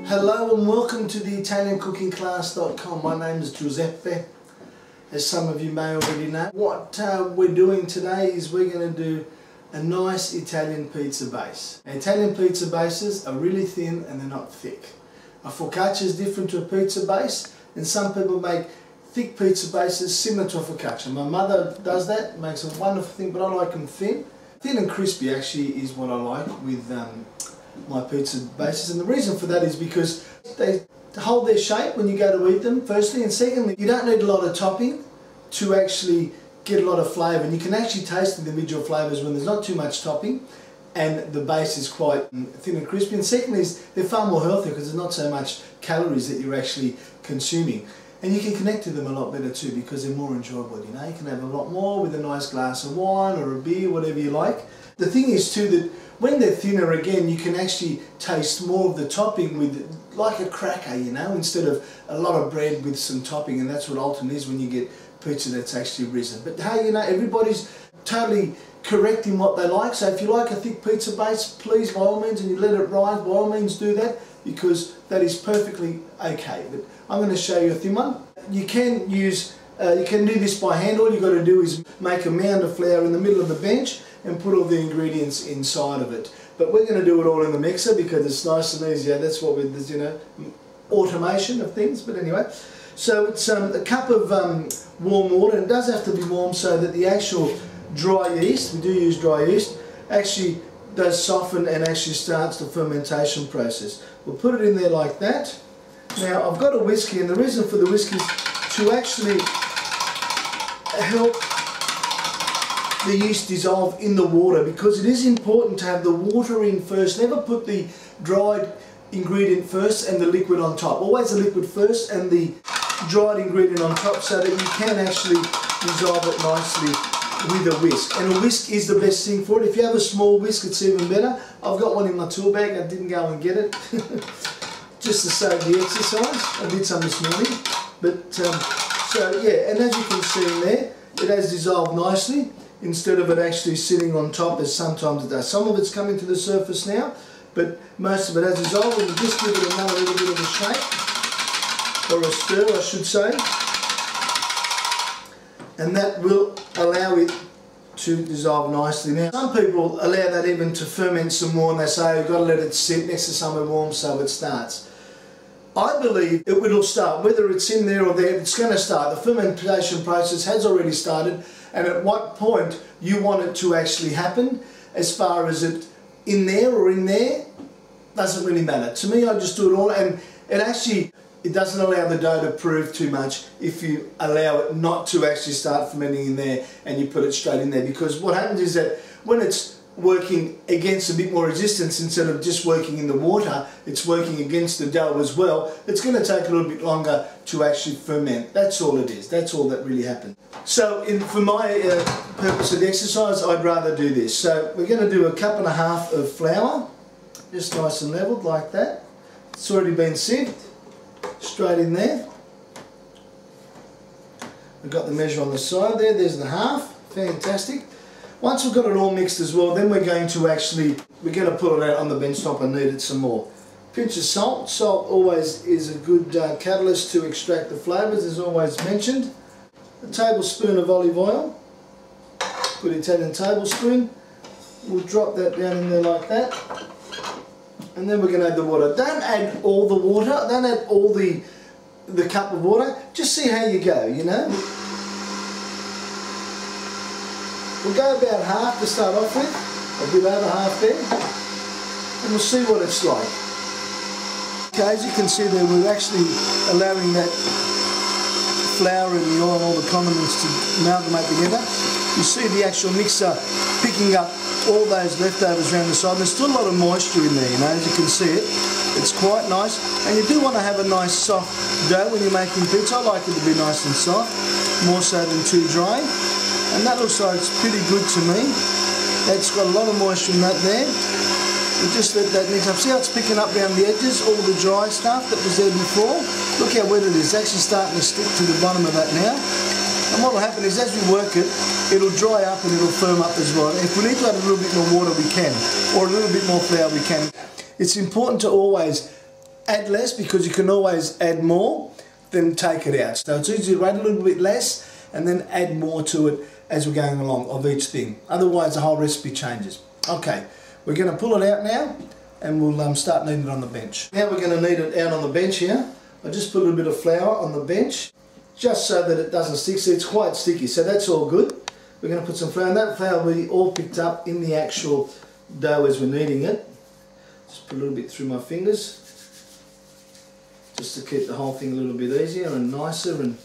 Hello and welcome to the ItalianCookingClass.com. My name is Giuseppe, as some of you may already know. What we're doing today is we're going to do a nice Italian pizza base. Now, Italian pizza bases are really thin and they're not thick. A focaccia is different to a pizza base, and some people make thick pizza bases similar to a focaccia. My mother does that, makes a wonderful thing, but I like them thin. Thin and crispy actually is what I like with my pizza bases, and the reason for that is because they hold their shape when you go to eat them, firstly, and secondly, you don't need a lot of topping to actually get a lot of flavour, and you can actually taste the individual flavours when there's not too much topping and the base is quite thin and crispy. And secondly, they're far more healthy because there's not so much calories that you're actually consuming, and you can connect to them a lot better too because they're more enjoyable. You know, you can have a lot more with a nice glass of wine or a beer, whatever you like. The thing is too that when they're thinner, again, you can actually taste more of the topping with, like a cracker, you know, instead of a lot of bread with some topping, and that's what ultimately is when you get pizza that's actually risen. But hey, you know, everybody's totally correct in what they like, so if you like a thick pizza base, please, by all means, and you let it rise, by all means do that, because that is perfectly okay. But I'm going to show you a thin one. You can use, you can do this by hand. All you've got to do is make a mound of flour in the middle of the bench and put all the ingredients inside of it. But we're going to do it all in the mixer because it's nice and easy. That's what we're, you know, automation of things. But anyway, so it's a cup of warm water, and it does have to be warm so that the actual dry yeast, we do use dry yeast, actually does soften and actually starts the fermentation process. We'll put it in there like that. Now I've got a whisk here, and the reason for the whisk is to actually help the yeast dissolve in the water, because it is important to have the water in first. Never put the dried ingredient first and the liquid on top. Always the liquid first and the dried ingredient on top, so that you can actually dissolve it nicely with a whisk. And a whisk is the best thing for it. If you have a small whisk, it's even better. I've got one in my tool bag. I didn't go and get it just to save the exercise. I did some this morning. But so yeah, and as you can see in there, it has dissolved nicely, instead of it actually sitting on top as sometimes it does. Some of it's coming to the surface now, but most of it has dissolved, and you just give it another little bit of a shake, or a stir I should say, and that will allow it to dissolve nicely. Now some people allow that even to ferment some more, and they say you've got to let it sit next to somewhere warm so it starts. I believe it will start, whether it's in there or there, it's going to start. The fermentation process has already started, and at what point you want it to actually happen, as far as it in there or in there, doesn't really matter. To me, I just do it all, and it doesn't allow the dough to prove too much if you allow it not to actually start fermenting in there and you put it straight in there, because what happens is that when it's working against a bit more resistance, instead of just working in the water, it's working against the dough as well. It's going to take a little bit longer to actually ferment. That's all it is. That's all that really happens. So for my purpose of the exercise, I'd rather do this. So we're going to do a cup and a half of flour, just nice and leveled like that. It's already been sieved, straight in there. We've got the measure on the side there, there's the half, fantastic. Once we've got it all mixed as well, then we're going to pull it out on the bench top and knead it some more. Pinch of salt. Salt always is a good catalyst to extract the flavours, as always mentioned. A tablespoon of olive oil, good Italian tablespoon. We'll drop that down in there like that. And then we're going to add the water. Don't add all the water, don't add all the cup of water, just see how you go, you know. We'll go about half to start off with, a bit over half there, and we'll see what it's like. Okay, as you can see there, we're actually allowing that flour and the oil and all the condiments to amalgamate together. You see the actual mixer picking up all those leftovers around the side. There's still a lot of moisture in there, you know, as you can see it. It's quite nice, and you do want to have a nice soft dough when you're making pizza. I like it to be nice and soft, more so than too dry. And that looks like it's pretty good to me. That's got a lot of moisture in that there. We'll just let that mix up. See how it's picking up around the edges, all the dry stuff that was there before? Look how wet it is. It's actually starting to stick to the bottom of that now. And what will happen is, as we work it, it'll dry up and it'll firm up as well. If we need to add a little bit more water, we can. Or a little bit more flour, we can. It's important to always add less because you can always add more, then take it out. So it's easy to add a little bit less and then add more to it as we're going along of each thing. Otherwise the whole recipe changes. Okay, we're going to pull it out now and we'll start kneading it on the bench. Now we're going to knead it out on the bench here. I just put a little bit of flour on the bench just so that it doesn't stick. So it's quite sticky, so that's all good. We're going to put some flour, and that flour will be all picked up in the actual dough as we're kneading it. Just put a little bit through my fingers just to keep the whole thing a little bit easier and nicer and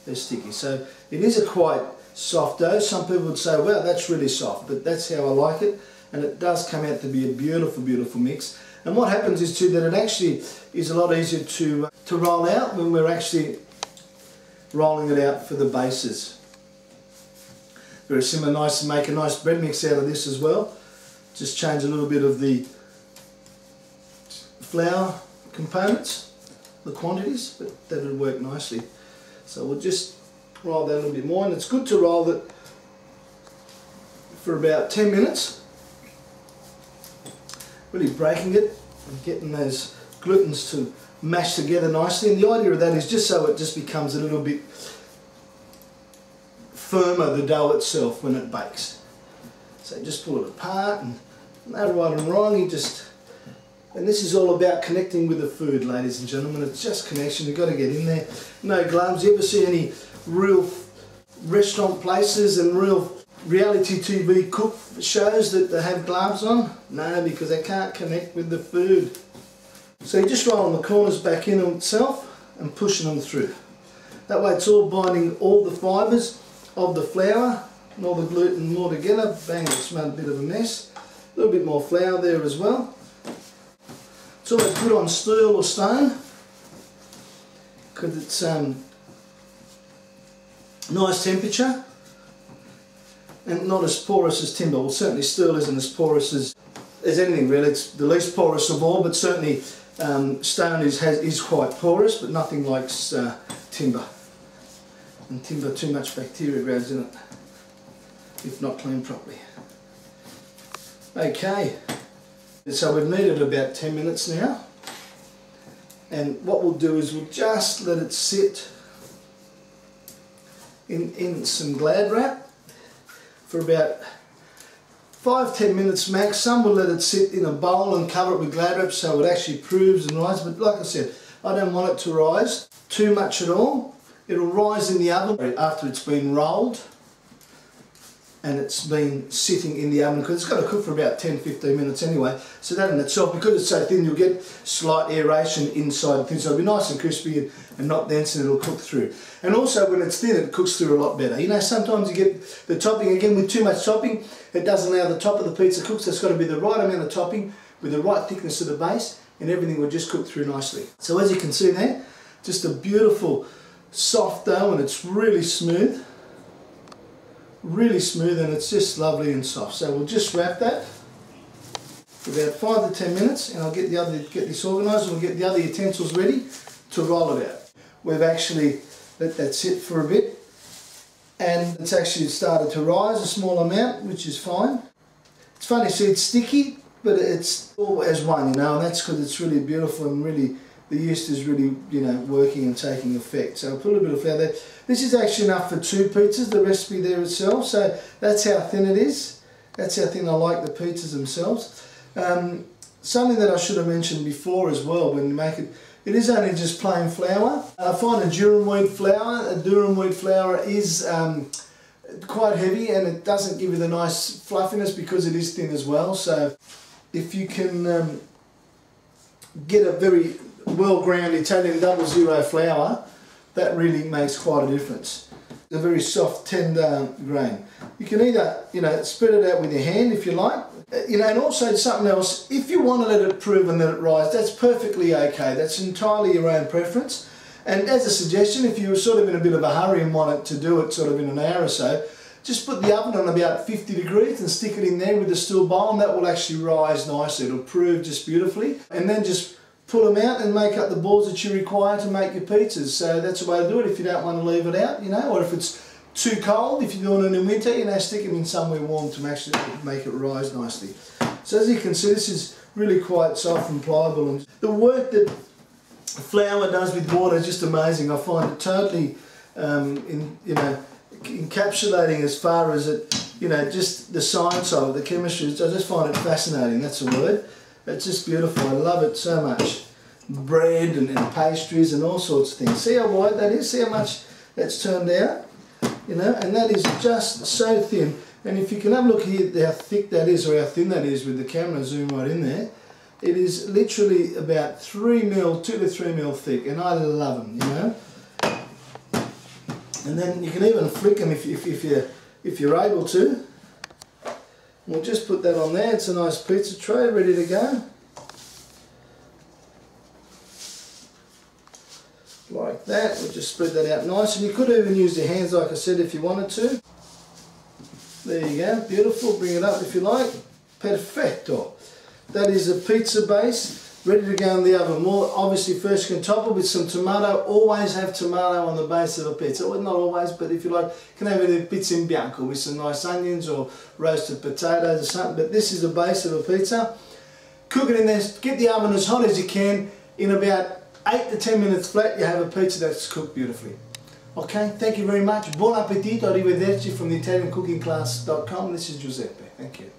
less sticky. So it is a quite soft dough. Some people would say, well, that's really soft, but that's how I like it, and it does come out to be a beautiful, beautiful mix. And what happens is too that it actually is a lot easier to roll out when we're actually rolling it out for the bases. Very similar, nice to make a nice bread mix out of this as well. Just change a little bit of the flour components, the quantities, but that'll work nicely. So we'll just roll that a little bit more, and it's good to roll it for about 10 minutes. Really breaking it and getting those glutens to mash together nicely, and the idea of that is just so it just becomes a little bit firmer, the dough itself, when it bakes. So just pull it apart, and no right and wrong, you just, and this is all about connecting with the food, ladies and gentlemen. It's just connection, you've got to get in there. No gloves. You ever see any real restaurant places and real reality TV cook shows that they have gloves on? No, because they can't connect with the food. So you just roll the corners back in on itself and pushing them through. That way it's all binding all the fibres of the flour and all the gluten more together. Bang, it's made a bit of a mess. A little bit more flour there as well. It's always good on steel or stone because it's nice temperature and not as porous as timber. Well, certainly steel isn't as porous as anything really. It's the least porous of all, but certainly stone is quite porous, but nothing like timber. And timber, too much bacteria grows in it if not cleaned properly. Okay, so we've kneaded about 10 minutes now, and what we'll do is we'll just let it sit in some Glad wrap for about 5-10 minutes max. Some will let it sit in a bowl and cover it with Glad wrap so it actually proves and rises, but like I said, I don't want it to rise too much at all. It'll rise in the oven after it's been rolled and it's been sitting in the oven, because it's got to cook for about 10-15 minutes anyway. So that in itself, because it's so thin, you'll get slight aeration inside the thing, so it'll be nice and crispy and not dense, and it'll cook through. And also when it's thin, it cooks through a lot better. You know, sometimes you get the topping, again with too much topping, it doesn't allow the top of the pizza cook, so it's got to be the right amount of topping with the right thickness of the base, and everything will just cook through nicely. So as you can see there, just a beautiful soft dough, and it's really smooth, and it's just lovely and soft. So we'll just wrap that for about 5 to 10 minutes, and I'll get this organised, and we'll get the other utensils ready to roll it out. We've actually let that sit for a bit, and it's actually started to rise a small amount, which is fine. It's funny, see, it's sticky, but it's all as one, you know, and that's because it's really beautiful, and really the yeast is really, you know, working and taking effect. So I'll put a little bit of flour there. This is actually enough for 2 pizzas, the recipe there itself, so that's how thin it is. That's how thin I like the pizzas themselves. Something that I should have mentioned before as well, when you make it, it is only just plain flour. I find a durum wheat flour is quite heavy, and it doesn't give you the nice fluffiness because it is thin as well. So if you can get a very well ground Italian 00 flour, that really makes quite a difference. A very soft, tender grain. You can either, you know, spread it out with your hand if you like, you know, and also something else, if you want to let it prove and let it rise, that's perfectly okay. That's entirely your own preference. And as a suggestion, if you're sort of in a bit of a hurry and want it to do it sort of in an hour or so, just put the oven on about 50 degrees and stick it in there with a steel bowl, and that will actually rise nicely. It'll prove just beautifully. And then just pull them out and make up the balls that you require to make your pizzas. So that's the way to do it if you don't want to leave it out, you know, or if it's too cold, if you're doing it in winter, you know, stick them in somewhere warm to actually make it rise nicely. So as you can see, this is really quite soft and pliable. And the work that flour does with water is just amazing. I find it totally encapsulating as far as it, just the science of it, the chemistry. I just find it fascinating. That's the word. It's just beautiful. I love it so much. Bread and pastries and all sorts of things. See how white that is? See how much that's turned out? And that is just so thin. And if you can have a look here how thick that is, or how thin that is with the camera zoom right in there, it is literally about 2 to 3 mil thick, and I love them, And then you can even flick them if you're able to. We'll just put that on there. It's a nice pizza tray ready to go. Like that. We'll just spread that out nice, and you could even use your hands like I said if you wanted to. There you go, beautiful. Bring it up if you like. Perfecto. That is a pizza base ready to go in the oven. Well, obviously first you can top it with some tomato. Always have tomato on the base of a pizza. Well, not always, but if you like, you can have it in pizza in bianco with some nice onions or roasted potatoes or something. But this is the base of a pizza. Cook it in there. Get the oven as hot as you can. In about 8 to 10 minutes flat, you have a pizza that's cooked beautifully. Okay, thank you very much. Buon appetito, arrivederci from the italiancookingclass.com. This is Giuseppe. Thank you.